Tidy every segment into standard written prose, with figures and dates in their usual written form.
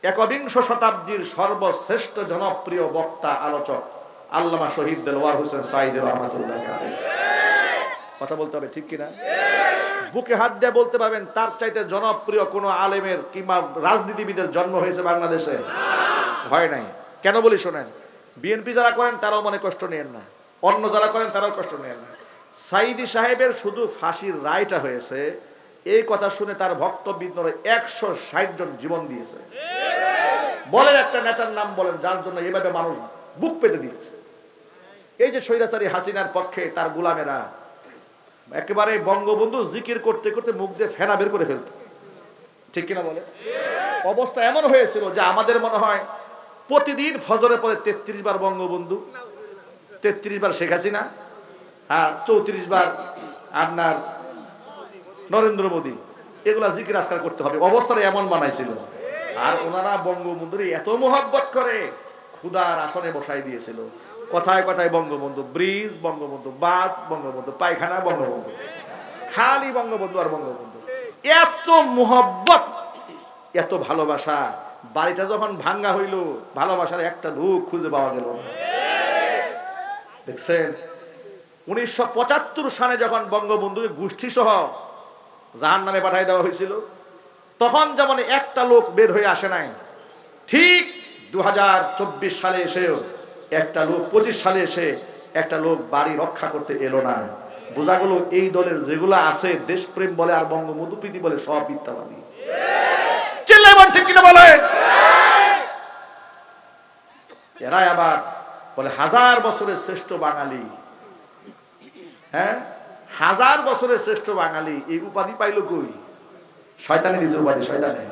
একবিংশ শতাব্দীর সর্বশ্রেষ্ঠ জনপ্রিয় বক্তা আলোচক আল্লামা শহীদ দেলওয়ার হোসেন সাঈদী রহমাতুল্লাহ আলাইহি। কথা বলতে হবে, ঠিক কিনা? বুকে হাত দিয়ে বলতে পারবেন তার চাইতে জনপ্রিয় কোনো আলেমের কিংবা রাজনীতিবিদের জন্ম হয়েছে বাংলাদেশে? হয় নাই। কেন বলি শোনেন, বিএনপি যারা করেন তারাও মনে কষ্ট নেন না, অন্য যারা করেন তারাও কষ্ট নেন না। সাঈদী সাহেবের শুধু ফাঁসির রায়টা হয়েছে, এই কথা শুনে তার ভক্তবৃন্দরা 160 জন জীবন দিয়েছে। বলেন একটা নেতার নাম বলেন যার জন্য এভাবে মানুষ বুক পেতে দিচ্ছে। এই যে স্বৈরাচারী হাসিনার পক্ষে তার গোলামেরা একেবারে বঙ্গবন্ধু জিকির করতে করতে মুখ দিয়ে ফেনা বের করে ফেলত, ঠিক কিনা বলে? অবস্থা এমন হয়েছিল যে আমাদের মনে হয় প্রতিদিন ফজরে পরে 33 বার বঙ্গবন্ধু, 33 বার শেখ হাসিনা, আর 34 বার আপনার নরেন্দ্র মোদী, এগুলা জিকির আজকাল করতে হবে। অবস্থাটা এমন বানাইছিল। আর ওনারা বঙ্গবন্ধুর এত মোহাব্বত করে খুদার আসনে বসাই দিয়েছিল। কথায় কথায় বঙ্গবন্ধু, ব্রিজ বঙ্গবন্ধু, বাঁধ বঙ্গবন্ধু, পায়খানা বঙ্গবন্ধু, খালি বঙ্গবন্ধু আর বঙ্গবন্ধু। এত মোহাব্বত, এত ভালোবাসা। বাড়িটা যখন ভাঙ্গা হইল, ভালোবাসার একটা লোক খুঁজে পাওয়া গেল। দেখছেন 1975 সালে যখন বঙ্গবন্ধুকে গোষ্ঠী সহ জাহান্নামে পাঠিয়ে দেওয়া হয়েছিল, তখন যেমন একটা লোক বের হয়ে আসে নাই, ঠিক 2024 সালে এসেও একটা লোক, 25 সালে এসে একটা লোক বাড়ি রক্ষা করতে এলো না। বোঝা গেল এই দলের যেগুলো আছে দেশপ্রেম বলে আর বঙ্গবন্ধু প্রীতি বলে সব মিথ্যাবাদী। চিল্লাইবেন ঠিক কিনা বলেন? এরা আবার বলে 1000 বছরের শ্রেষ্ঠ বাঙালি। হ্যাঁ, 1000 বছরের শ্রেষ্ঠ বাঙালি, এই উপাধি পাইল কই? শয়তানে দিয়েছে উপাধি, শয়তানে,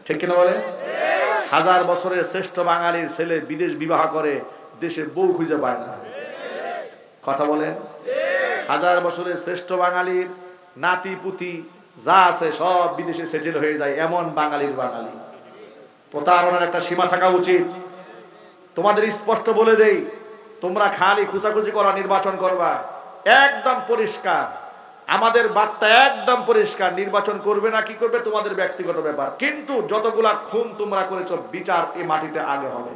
ঠিক কিনা বলে? 1000 বছরের শ্রেষ্ঠ বাঙালির ছেলে বিদেশ বিবাহ করে, দেশে বউ খুঁজে পায় না। কথা বলেন? 1000 বছরের শ্রেষ্ঠ বাঙালির নাতি পুতি যা আছে সব বিদেশে সেটেল হয়ে যায়, এমন বাঙালির বাঙালি। প্রতারণার একটা সীমা থাকা উচিত। তোমাদের স্পষ্ট বলে দেই, তোমরা খালি খুঁচাখুচি করা নির্বাচন করবা, একদম পরিষ্কার। আমাদের বার্তা একদম পরিষ্কার, নির্বাচন করবে না কি করবে তোমাদের ব্যক্তিগত ব্যাপার, কিন্তু যতগুলা খুন তোমরা করেছো বিচার এই মাটিতে আগে হবে।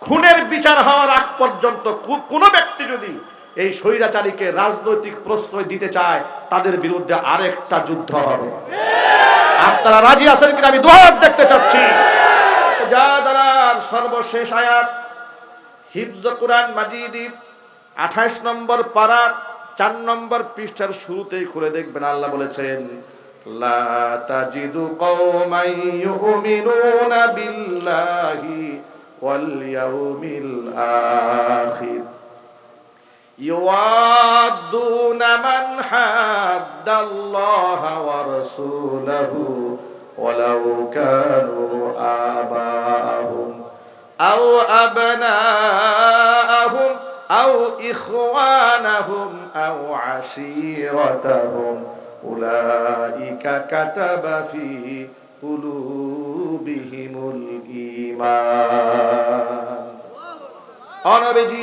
খুনের বিচার হওয়ার আগ পর্যন্ত কোন ব্যক্তি যদি এই স্বৈরাচারীকে রাজনৈতিক প্রশ্রয় দিতে চায়, তাদের বিরুদ্ধে আরেকটা যুদ্ধ হবে। আপনারা রাজি আছেন কিনা আমি দুহাত দেখতে চাচ্ছি। জাদালার সর্বশেষ আয়াত, হিফজ কুরআন মাজিদ 28 নম্বর পারা 4 নম্বর পৃষ্ঠার শুরুতেই খুলে দেখবেন, আল্লাহ বলেছেন, লা তাজিদু কওমান ইউমিনুনা বিল্লাহি ওয়াল ইয়াউমিল আখির ইউআদ্দুনা মান হাদ্দাল্লাহা ওয়া রাসূলাহু ওয়ালাউ কানু আবাহুম আও আবনাআহুম আও ইখওয়ানাহুম আও আশীরাতাহুম উলাইকা কাতাবা ফি কুলুবিহিমুল ঈমান। অনবীজি,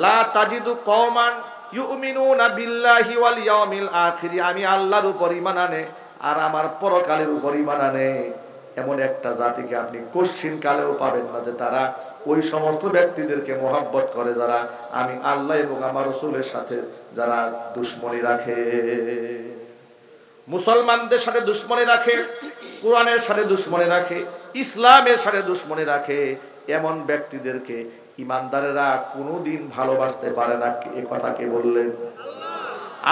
লা তাজিদু কওমান ইউমিনুনা বিল্লাহি ওয়াল ইয়াউমিল আখির, আমি আল্লাহর উপর ঈমান আনে আর আমার পরকালের উপর ঈমান আনে এমন একটা জাতিকে আপনি কোশ্চিন কালেও পাবেন না যে তারা ওই সমস্ত ব্যক্তিদেরকে মহব্বত করে যারা আমি আল্লাহ এবং আমার রাসূলের সাথে যারা দুশমনী রাখে, মুসলমানদের সাথে দুশমনী রাখে, কোরআনের সাথে দুশমনী রাখে, ইসলামের সাথে দুশমনী রাখে, এমন ব্যক্তিদেরকে ইমানদারেরা কোনোদিন ভালোবাসতে পারে না। এই কথা কে বললেন?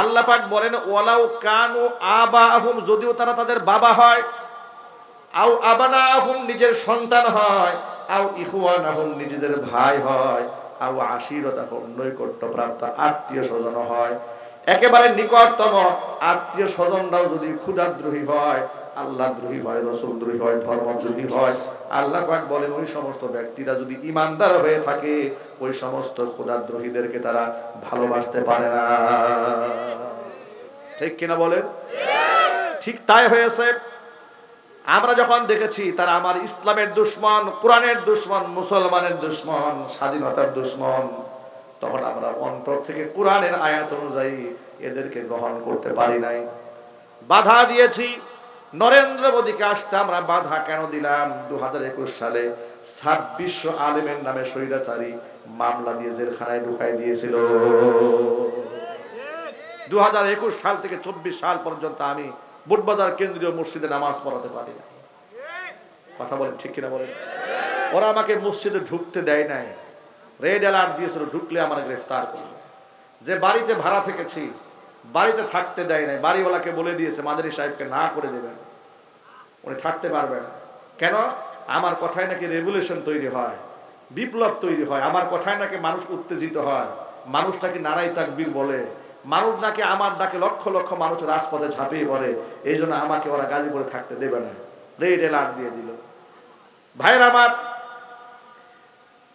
আল্লাহ পাক বলেন, ওয়ালাউ কানু আবাহুম, যদিও তারা তাদের বাবা হয়, আও আবানাহুম নিজের সন্তান হয়, আও ইখওয়ানাহুম নিজেদের ভাই হয়, আও আশীরাতাহুম নৈকট্যপ্রাপ্ত আত্মীয় স্বজন হয়, একেবারে নিকটতম আত্মীয় স্বজনরাও যদি ক্ষুধাদ্রোহী হয়, আল্লাহ দ্রোহী হয়, রাসূল দ্রোহী হয়, ধর্মদ্রোহী হয়, আল্লাহ পাক বলেন ওই সমস্ত ব্যক্তিরা যদি ইমানদার হয়ে থাকে, ওই সমস্ত ক্ষুধাদ্রোহীদেরকে তারা ভালোবাসতে পারে না। ঠিক কিনা বলেন? ঠিক তাই হয়েছে। আমরা যখন দেখেছি তারা আমার ইসলামের দুশমন, কোরআনের দুশমন, মুসলমানের দুশমন, স্বাধীনতার দুশমন, তখন আমরা অন্তর থেকে কোরআনের আয়াত অনুযায়ী এদেরকে গ্রহণ করতে পারি নাই, বাধা দিয়েছি। নরেন্দ্র মোদীকে আসতে আমরা বাধা কেন দিলাম? 2021 সালে 2600 আলেমের নামে স্বৈরাচারী মামলা দিয়ে জেলখানায় ঢুকাই দিয়েছিল। 2021 সাল থেকে 24 সাল পর্যন্ত আমি বুটবাজার কেন্দ্রীয় মসজিদে নামাজ পড়াতে পারি না। কথা বলেন ঠিক কিনা বলেন? ওরা আমাকে মসজিদে ঢুকতে দেয় নাই, রেড অ্যালার্ট দিয়েছিল, ঢুকলে আমার গ্রেফতার করবে। যে বাড়িতে ভাড়া থেকেছি, বাড়িতে থাকতে দেয় নাই, বাড়িওয়ালাকে বলে দিয়েছে মাদারি সাহেবকে না করে দেবেন, উনি থাকতে পারবেন। কেন? আমার কথায় নাকি রেভলিউশন তৈরি হয়, বিপ্লব তৈরি হয়, আমার কথায় নাকি মানুষ উত্তেজিত হয়, মানুষ নাকি নারাই তাকবীর বলে, মানুষ নাকি আমার ডাকে লক্ষ লক্ষ মানুষ রাজপথে ঝাঁপিয়ে পড়ে, এই জন্য আমাকে ওরা গাজীপুরে থাকতে দেবে না, রেড অ্যালার্ট দিয়ে দিল। ভাইয়ের আমার,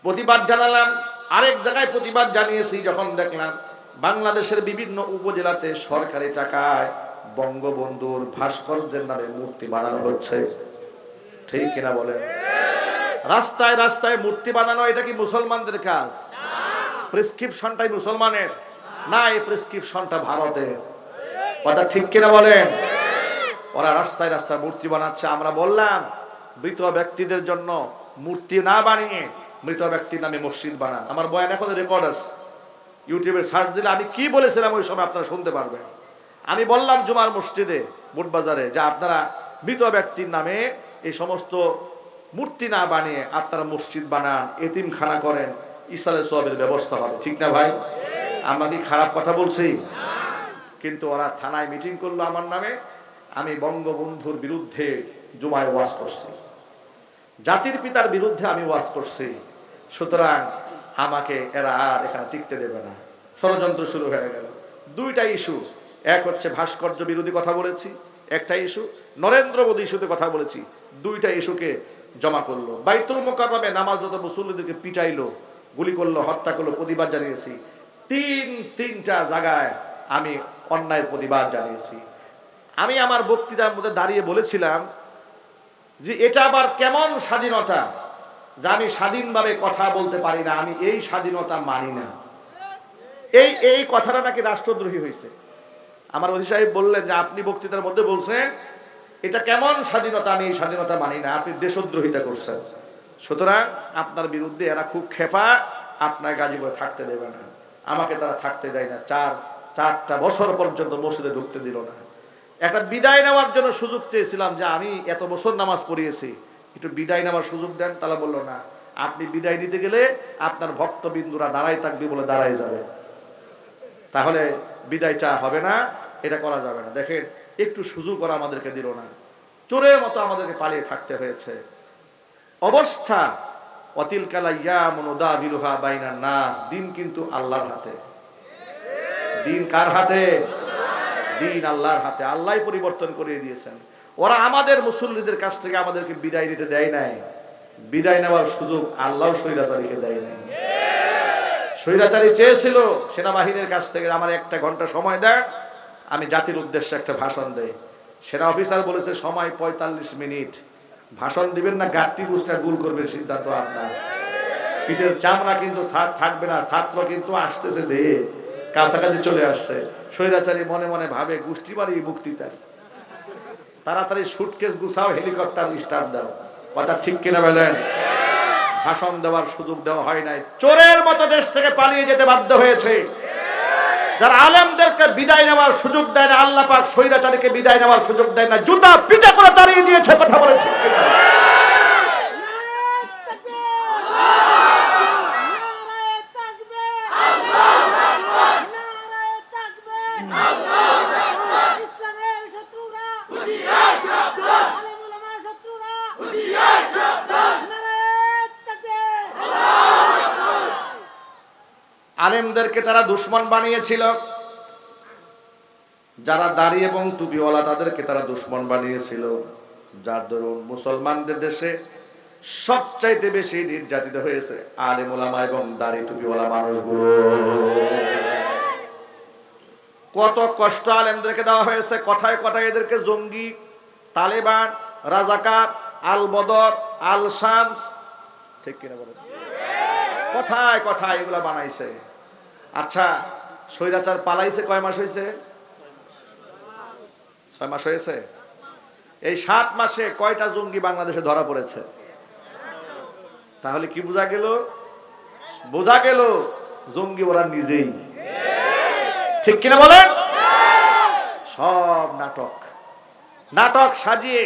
প্রতিবাদ জানালাম, আরেক জায়গায় প্রতিবাদ জানিয়েছি যখন দেখলাম বাংলাদেশের বিভিন্ন উপজেলাতে সরকারি টাকায় বঙ্গবন্ধুর ভাস্কর্যের নামে মূর্তি বানানো হচ্ছে। ঠিক কিনা বলেন? রাস্তায় রাস্তায় মূর্তি বানানো, এটা কি মুসলমানদের কাজ? প্রেসক্রিপশনটাই মুসলমানের না, এই প্রেসক্রিপশনটা ভারতের। কথা ঠিক কিনা বলেন? ওরা রাস্তায় রাস্তায় মূর্তি বানাচ্ছে। আমরা বললাম মৃত ব্যক্তিদের জন্য মূর্তি না বানিয়ে মৃত ব্যক্তির নামে মসজিদ বানান। আমার বয়ান এখন রেকর্ড আছে, ইউটিউবে সার্চ দিলে আমি কি বলেছিলাম ওই সময় আপনারা শুনতে পারবেন। আমি বললাম জুমার মসজিদে বুটবাজারে যে আপনারা মৃত ব্যক্তির নামে এই সমস্ত মূর্তি না বানিয়ে আপনারা মসজিদ বানান, এতিমখানা করেন, ইসালে সওয়াবের ব্যবস্থা হবে। ঠিক না ভাই? আমরা কি খারাপ কথা বলছি? কিন্তু ওরা থানায় মিটিং করলো আমার নামে। আমি বঙ্গবন্ধুর বিরুদ্ধে জুমায় ওয়াজ করছি, জাতির পিতার বিরুদ্ধে আমি ওয়াজ করছি, সুতরাং আমাকে এরা আর এখানে টিকতে দেবে না। ষড়যন্ত্র শুরু হয়ে গেল। দুইটা ইস্যু, এক হচ্ছে ভাস্কর্য বিরোধী কথা বলেছি, একটা ইস্যু নরেন্দ্র মোদী ইস্যুতে কথা বলেছি। দুইটা ইস্যুকে জমা করলো। বাইতুল মোকাররমে নামাজরত মুসল্লিদেরকে পিটাইলো, গুলি করলো, হত্যা করলো, প্রতিবাদ জানিয়েছি। তিনটা জায়গায় আমি অন্যায় প্রতিবাদ জানিয়েছি। আমি আমার বক্তৃতার মধ্যে দাঁড়িয়ে বলেছিলাম যে এটা আবার কেমন স্বাধীনতা, যে আমি স্বাধীনভাবে কথা বলতে পারি না, আমি এই স্বাধীনতা মানি না। এই কথাটা নাকি রাষ্ট্রদ্রোহী হয়েছে। আমার ওসি সাহেব বললেন যে আপনি বক্তৃতার মধ্যে বলছেন এটা কেমন স্বাধীনতা, আমি এই স্বাধীনতা মানি না, আপনি দেশদ্রোহিতা করছেন, সুতরাং আপনার বিরুদ্ধে এরা খুব খেপা, আপনার গাজীপুরে থাকতে দেবে না। আমাকে তারা থাকতে দেয় না, চারটা বছর পর্যন্ত মসজিদে ঢুকতে দিল না। একটা বিদায় নেওয়ার জন্য সুযোগ চেয়েছিলাম যে আমি এত বছর নামাজ পড়িয়েছি, একটু বিদায় নেওয়ার সুযোগ দেন। তারা বললো না, আপনি বিদায় নিতে গেলে আপনার ভক্তবিন্দুরা দাঁড়াই থাকবে বলে দাঁড়াই যাবে, তাহলে বিদায় চা হবে না, এটা করা যাবে না। দেখেন একটু সুযোগ ওরা আমাদেরকে দিল না, চোরের মতো আমাদেরকে পালিয়ে থাকতে হয়েছে। অবস্থা অতিলকালা ইয়ামুন উদাবিলুহা বাইনান নাস, দিন কিন্তু আল্লাহর হাতে। দিন কার হাতে? দিন আল্লাহর হাতে। আল্লাহই পরিবর্তন করে দিয়েছেন। ওরা আমাদের মুসল্লিদের কাছ থেকে আমাদেরকে বিদায় নিতে দেয় নাই, বিদায় নেওয়ার সুযোগ আল্লাহ স্বৈরাচারীকে দেয় নাই। স্বৈরাচারী চেয়েছিল সেনাবাহিনীর কাছ থেকে আমার 1 ঘন্টা সময় দেয়, আমি জাতির উদ্দেশ্যে একটা ভাষণ দেই। সেনা অফিসার বলেছে সময় 45 মিনিট। ভাষণ দিবেন না গাঁটটি বুঝটা গুল করবেন, সিদ্ধান্ত আপনার। পিঠের চামড়া কিন্তু থাকবে না, ছাত্র কিন্তু আসতেছে দেহে কাছাকাছি চলে আসছে। স্বৈরাচারী মনে মনে ভাবে গোষ্ঠী বাড়ি মুক্তিতার, তাড়াতাড়ি সুটকেস গুছাও, হেলিকপ্টার স্টার্ট দাও। কথা ঠিক কিনা বলেন? ভাষণ দেওয়ার সুযোগ দেওয়া হয় নাই, চোরের মতো দেশ থেকে পালিয়ে যেতে বাধ্য হয়েছে। যারা আলেমদেরকে বিদায় নেওয়ার সুযোগ দেয় না, আল্লাহ পাক স্বৈরাচারীকে বিদায় নেওয়ার সুযোগ দেয় না, জুতা পিটা করে তাড়িয়ে দিয়েছে। কথা বলে ঠিক কিনা? আলেমদেরকে তারা দুশমন বানিয়েছিল, যারা দাড়ি এবং টুপিওয়ালা তাদেরকে তারা দুশমন বানিয়েছিল। যার দরুন মুসলমানদের দেশে সবচাইতে বেশি নির্যাতিত হয়েছে আলেম ওলামা এবং দাড়ি টুপিওয়ালা মানুষগুলো। কত কষ্ট আলেমদেরকে দেওয়া হয়েছে। কথায় কথায় এদেরকে জঙ্গি, তালেবান, রাজাকার, আল বদর, আল শামস, ঠিক কিনা বলেন? কথায় কথায় এগুলা বানাইছে। আচ্ছা, স্বৈরাচার পালাইছে কয় মাস হয়েছে? 6 মাস হয়েছে। এই 7 মাসে কয়টা জঙ্গি বাংলাদেশে ধরা পড়েছে? তাহলে কি বোঝা গেল? বোঝা গেল জঙ্গি ওরা নিজেই। ঠিক কিনা বলেন? সব নাটক, নাটক সাজিয়ে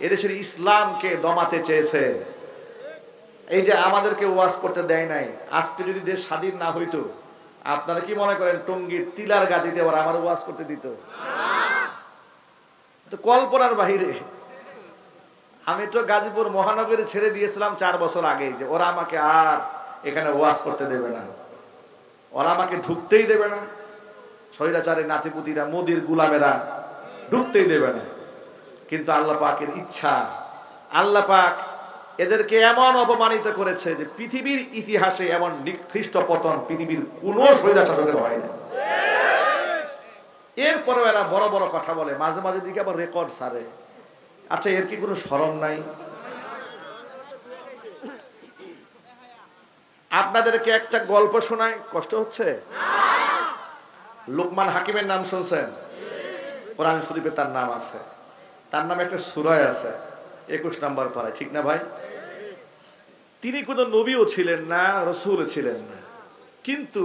এদেশের ইসলামকে দমাতে চেয়েছে। এই যে আমাদেরকে ওয়াজ করতে দেয় নাই, আজকে যদি দেশ স্বাধীন না হইতো, আপনারা কি মনে করেন টঙ্গীর টিলার গাদিতে আবার আমার ওয়াজ করতে দিত? তো কল্পনার বাহিরে। আমি তো গাজীপুর মহানগরে ছেড়ে দিয়েছিলাম 4 বছর আগে, যে ওরা আমাকে আর এখানে ওয়াজ করতে দেবে না, ওরা আমাকে ঢুকতেই দেবে না, স্বৈরাচারের নাতিপুতিরা, মোদির গুলামেরা ঢুকতেই দেবে না। কিন্তু আল্লাহ পাকের ইচ্ছা, আল্লাহ পাক এদেরকে এমন অপমানিত করেছে যে পৃথিবীর ইতিহাসে এমন নিকৃষ্ট পতন পৃথিবীর কোন স্বৈরাচারের হয় না। এরপরে এরা বড় বড় কথা বলে, মাঝে মাঝে দিকে আবার রেকর্ড ছাড়ে। আচ্ছা, এর কি কোনো শরম নাই? আপনাদেরকে একটা গল্প শোনায়, কষ্ট হচ্ছে? লোকমান হাকিমের নাম শুনছেন? কোরআন শরীফে তার নাম আছে, তার নামে একটা সূরা আছে 21 নম্বর পারায়, ঠিক না ভাই? তিনি কোনো নবীও ছিলেন না, রাসূলও ছিলেন না, কিন্তু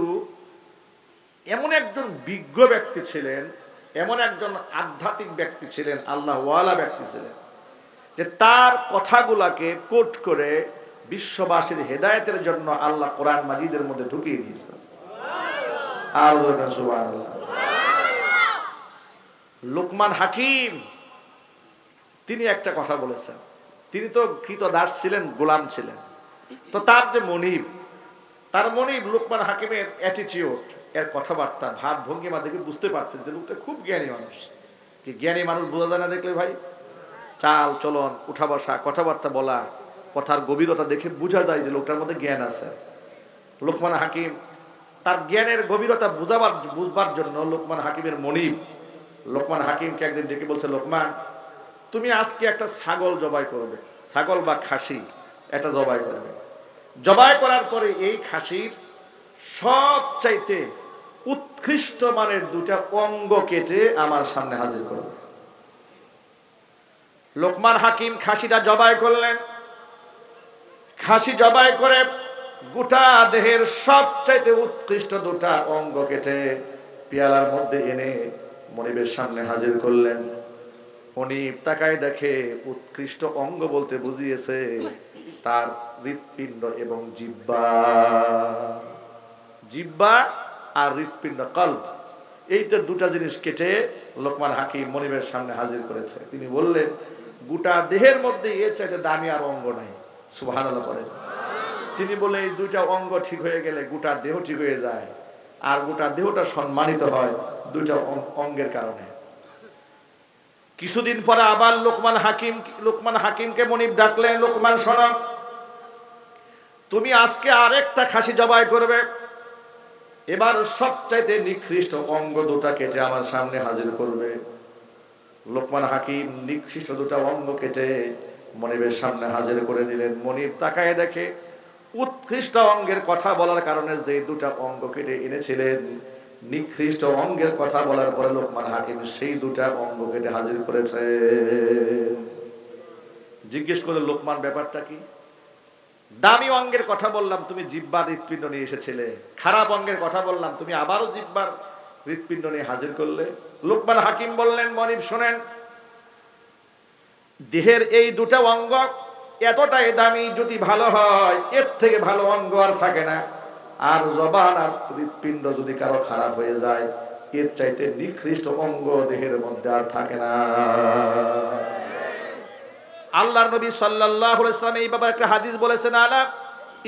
এমন একজন বিজ্ঞ ব্যক্তি ছিলেন, এমন একজন আধ্যাত্মিক ব্যক্তি ছিলেন, আল্লাহওয়ালা ব্যক্তি ছিলেন, যে তার কথাগুলাকে কোট করে বিশ্ববাসীর হেদায়েতের জন্য আল্লাহ কোরআন মাজিদের মধ্যে ঢুকিয়ে দিয়েছেন। সুবহানাল্লাহ। লোকমান হাকিম তিনি একটা কথা বলেছেন। তিনি তো কৃতদাস ছিলেন, গোলাম ছিলেন। তো তার যে মনিব, তার মনিব লোকমান হাকিমের অ্যাটিটিউড, এর কথাবার্তা, ভাব ভঙ্গিমা দেখে বুঝতে পারতেন যে লোকটা খুব জ্ঞানী মানুষ। কি জ্ঞানী মানুষ বোঝা যায় না দেখলে ভাই? চাল চলন, উঠা বসা, কথাবার্তা বলা, কথার গভীরতা দেখে বোঝা যায় যে লোকটার মধ্যে জ্ঞান আছে। লোকমান হাকিম তার জ্ঞানের গভীরতা বুঝবার জন্য লোকমান হাকিমের মনিব লোকমান হাকিমকে একদিন ডেকে বলছে, লোকমান, তুমি আজকে একটা ছাগল জবাই করবে, ছাগল বা খাসি এটা জবাই করবে। জবাই করার পরে এই খাসির সবচাইতে উৎকৃষ্ট মানের 2টা অঙ্গ কেটে আমার সামনে হাজির করবে। লোকমান হাকিম খাসিটা জবাই করলেন। খাসি জবাই করে গোটা দেহের সবচাইতে উৎকৃষ্ট 2টা অঙ্গ কেটে পেয়ালার মধ্যে এনে মনিবের সামনে হাজির করলেন। মনিব তাকায় দেখে উৎকৃষ্ট অঙ্গ বলতে বুঝিয়েছে তার হৃৎপিণ্ড এবং জিহ্বা। জিহ্বা আর হৃৎপিণ্ড, কল্ব, এইটা 2টা জিনিস কেটে লোকমান হাকিম মনিবের সামনে হাজির করেছে। তিনি বললেন, গোটা দেহের মধ্যে এর চাইতে দামি আর অঙ্গ নাই। সুবহানাল্লাহ বলেন। তিনি বলে, এই 2টা অঙ্গ ঠিক হয়ে গেলে গোটা দেহ ঠিক হয়ে যায়, আর গোটা দেহটা সম্মানিত হয় 2টা অঙ্গের কারণে। কিছুদিন পরে আবার লোকমান হাকিমকে মনিব ডাকলেন, লোকমান শোনো, তুমি আজকে আরেকটা খাসি জবাই করবে, এবার সবচাইতে নিকৃষ্ট অঙ্গ 2টা কেটে আমার সামনে হাজির করবে। লোকমান হাকিম নিকৃষ্ট 2টা অঙ্গ কেটে মনিবের সামনে হাজির করে দিলেন। মনিব তাকায় দেখে উৎকৃষ্ট অঙ্গের কথা বলার কারণে যে 2টা অঙ্গ কেটে এনেছিলেন, নিকৃষ্ট অঙ্গের কথা বলার পরে লোকমান হাকিম সেই 2টা অঙ্গ কেটে হাজির করেছে। জিজ্ঞেস করে, লোকমান ব্যাপারটা কি? দামি অঙ্গের কথা বললাম, তুমি জিহ্বার হৃৎপিণ্ড নিয়ে এসেছিলে। খারাপ অঙ্গের কথা বললাম, তুমি আবারও জিহ্বার হৃৎপিণ্ড নিয়ে হাজির করলে। লোকমান হাকিম বললেন, মনিব শোনেন, দেহের এই 2টা অঙ্গ এতটাই দামি, যদি ভালো হয় এর থেকে ভালো অঙ্গ আর থাকে না। আর জবান আর হৃৎপিণ্ড যদি কারো খারাপ হয়ে যায়, এর চাইতে নিকৃষ্ট অঙ্গ দেহের মধ্যে আর থাকে না। আল্লাহর নবী সাল্লাল্লাহু আলাইহি ওয়াসাল্লাম এই ব্যাপারে একটা হাদিস বলেছেন, আলা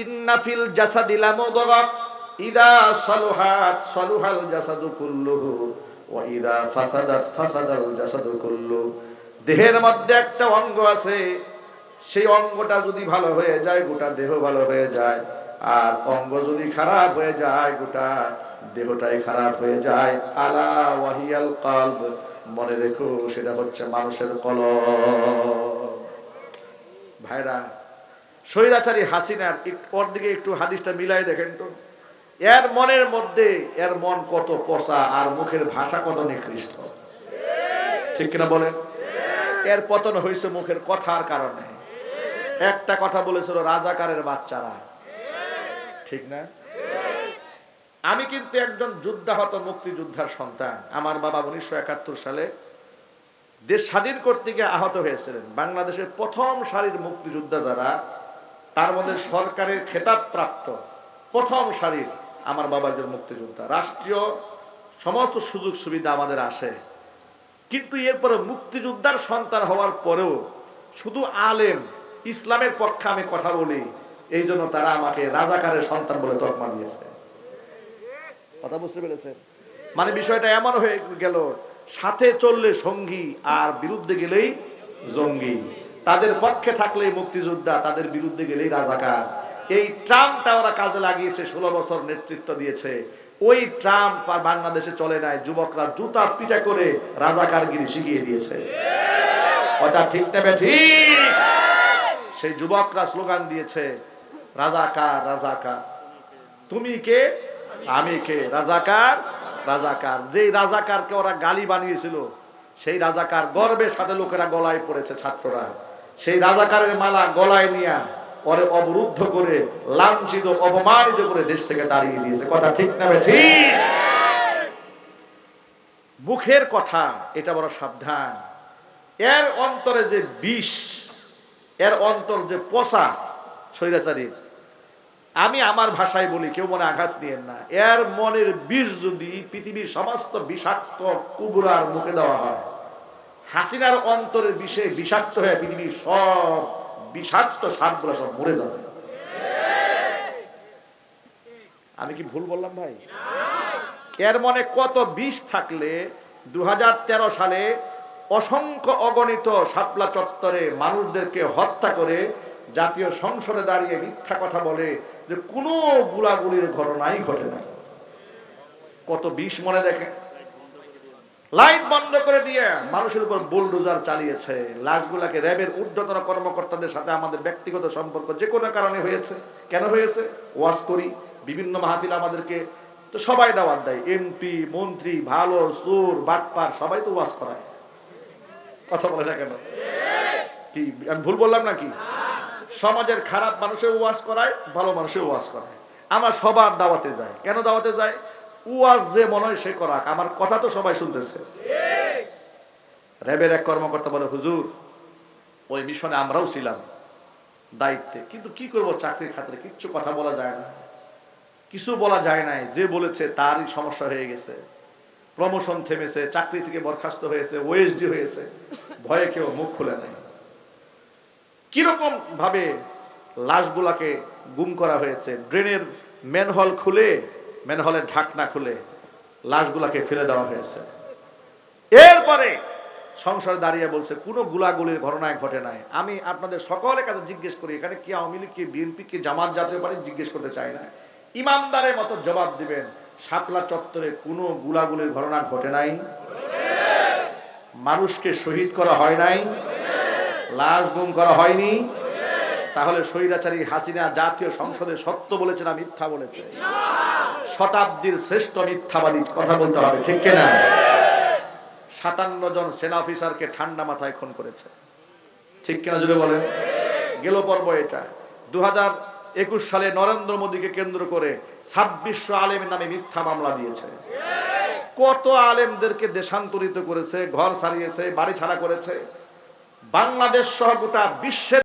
ইন্না ফিল জাসাদি লামুদগাহ ইদা সালুহাত সালুহাল জাসাদু কুল্লুহু ওয়া ইদা ফাসাদাত ফাসাদাল জাসাদু কুল্লুহু। দেহের মধ্যে একটা অঙ্গ আছে, সেই অঙ্গটা যদি ভালো হয়ে যায় গোটা দেহ ভালো হয়ে যায়, আর অঙ্গ যদি খারাপ হয়ে যায় গোটা দেহটাই খারাপ হয়ে যায়। আলা ওয়াহিয়াল কলব, মনে রেখো সেটা হচ্ছে মানুষের কলব। ভাইরা, স্বৈরাচারী হাসিনার ওর দিকে একটু হাদিসটা মিলাই দেখেন তো। এর মনের মধ্যে, এর মন কত পচা আর মুখের ভাষা কত নিকৃষ্ট, ঠিক কিনা বলেন? এর পতন হয়েছে মুখের কথার কারণে। একটা কথা বলেছিল রাজাকারের বাচ্চারা, ঠিক না? আমি কিন্তু একজন যুদ্ধাহত মুক্তিযোদ্ধার সন্তান। আমার বাবা 1971 সালে দেশ স্বাধীন করতে গিয়ে আহত হয়েছিলেন। বাংলাদেশের প্রথম সারির মুক্তিযোদ্ধা যারা, তার মধ্যে সরকারের খেতাব প্রাপ্ত প্রথম সারির আমার বাবা একজন মুক্তিযোদ্ধা। রাষ্ট্রীয় সমস্ত সুযোগ সুবিধা আমাদের আসে, কিন্তু এরপরে মুক্তিযোদ্ধার সন্তান হওয়ার পরেও শুধু আলেম, ইসলামের পক্ষে আমি কথা বলি, এই জন্য তারা আমাকে রাজাকারের সন্তান বলে তকমা দিয়েছে। কথা বুঝতে পেরেছেন? মানে বিষয়টা এমন হয়ে গেল, সাথে চললে সঙ্গী আর বিরুদ্ধে গেলেই জঙ্গি। তাদের পক্ষে থাকলে মুক্তিযোদ্ধা, তাদের বিরুদ্ধে গেলেই রাজাকার। এই ট্রাম্পটা ওরা কাজে লাগিয়েছে, 16 বছর নেতৃত্ব দিয়েছে। ওই ট্রাম্প আর বাংলাদেশে চলে নাই, যুবকরা জুতা পিটা করে রাজাকারগিরি শিখিয়ে দিয়েছে। কথা ঠিক না ঠিক? সেই যুবকরা স্লোগান দিয়েছে, রাজাকার রাজাকার, তুমি কে আমি কে, রাজাকার রাজাকার। যেই রাজাকারকে ওরা গালি বানিয়েছিল, সেই রাজাকার গর্বের সাথে লোকেরা গলায় পড়েছে, ছাত্ররা সেই রাজাকারের মালা গলায় নিয়ে পরে অবরুদ্ধ করে, লাঞ্ছিত অপমানিত করে দেশ থেকে তাড়িয়ে দিয়েছে। কথা ঠিক না ঠিক? মুখের কথা এটা বড় সাবধান। এর অন্তরে যে বিষ, এর অন্তর যে পচা স্বৈরাচারী, আমি আমার ভাষায় বলি, কেউ মনে আঘাত দিয়েন না, এর মনের বিষ যদি পৃথিবীর সমস্ত বিষাক্ত কুবুরার মুখে দেওয়া হয়, হাসিনার অন্তরের বিষে বিষাক্ত হয়ে পৃথিবীর সব বিষাক্ত সাপগুলো সব মরে যাবে। আমি কি ভুল বললাম ভাই? এর মনে কত বিষ থাকলে 2013 সালে অসংখ্য অগণিত শাপলা চত্বরে মানুষদেরকে হত্যা করে জাতীয় সংসদে দাঁড়িয়ে মিথ্যা কথা বলে যে কোনো গুলাগুলির ঘটনাই ঘটে না। কত বিষ মনে দেখে। লাইট বন্ধ করে দিয়ে মানুষের উপর বুলডোজার চালিয়েছে। লাশগুলাকে র্যাবের ঊর্ধ্বতন কর্মকর্তাদের সাথে আমাদের ব্যক্তিগত সম্পর্ক যে কোনো কারণে হয়েছে। কেন হয়েছে? ওয়াজ করি, বিভিন্ন মাহফিল আমাদেরকে তো সবাই দাওয়াত দেয়, এমপি মন্ত্রী ভালো চোর বাটপার সবাই তো ওয়াজ করায়। কথা বলে না কেন? কি আমি ভুল বললাম নাকি? সমাজের খারাপ মানুষের ওয়াজ করায়, ভালো মানুষের ওয়াজ করায়। আমার সবার দাওয়াতে যায়। কেন দাওয়াতে যায়? ওয়াজ যে মনে হয় সে করাক, আমার কথা তো সবাই শুনতেছে। র্যাবের এক কর্মকর্তা বলে, হুজুর ওই মিশনে আমরাও ছিলাম দায়িত্বে, কিন্তু কি করব, চাকরির খাতিরে কিচ্ছু কথা বলা যায় না, কিছু বলা যায় নাই। যে বলেছে তারই সমস্যা হয়ে গেছে, প্রমোশন থেমেছে, চাকরি থেকে বরখাস্ত হয়েছে, ওএসডি হয়েছে, ভয়ে কেউ মুখ খুলে নাই। কিরকম ভাবে লাশগুলাকে গুম করা হয়েছে, ড্রেনের ম্যানহোল খুলে, ম্যানহোলের ঢাকনা খুলে লাশগুলাকে ফেলে দেওয়া হয়েছে। এরপরে সংসদে দাঁড়িয়ে বলছে কোনো গুলাগুলির ঘটনায় ঘটে নাই। আমি আপনাদের সকলের কাছে জিজ্ঞেস করি, এখানে কি আওয়ামী লীগ, কি বিএনপি, কি জামাত জাতীয় পার্টি, জিজ্ঞেস করতে চাই না, ইমানদারের মতো জবাব দিবেন, শাপলা চত্বরে কোনো গুলাগুলির ঘটনা ঘটে নাই? মানুষকে শহীদ করা হয় নাই? লাশ গুম করা হয়নি? তাহলে স্বৈরাচারী হাসিনা জাতীয় সংসদে সত্য বলেছে না মিথ্যা বলেছে? শতাব্দীর শ্রেষ্ঠ মিথ্যাবাদী, কথা বলতে হবে, ঠিক কিনা? 57 জন সেনা অফিসারকে ঠান্ডা মাথায় খুন করেছে, ঠিক কিনা জুড়ে বলেন? গেল পর্ব এটা। 2021 সালে নরেন্দ্র মোদীকে কেন্দ্র করে 2600 আলেমের নামে মিথ্যা মামলা দিয়েছে। কত আলেমদেরকে দেশান্তরিত করেছে, ঘর ছাড়িয়েছে, বাড়ি ছাড়া করেছে। বাংলাদেশ সহ গোটা বিশ্বের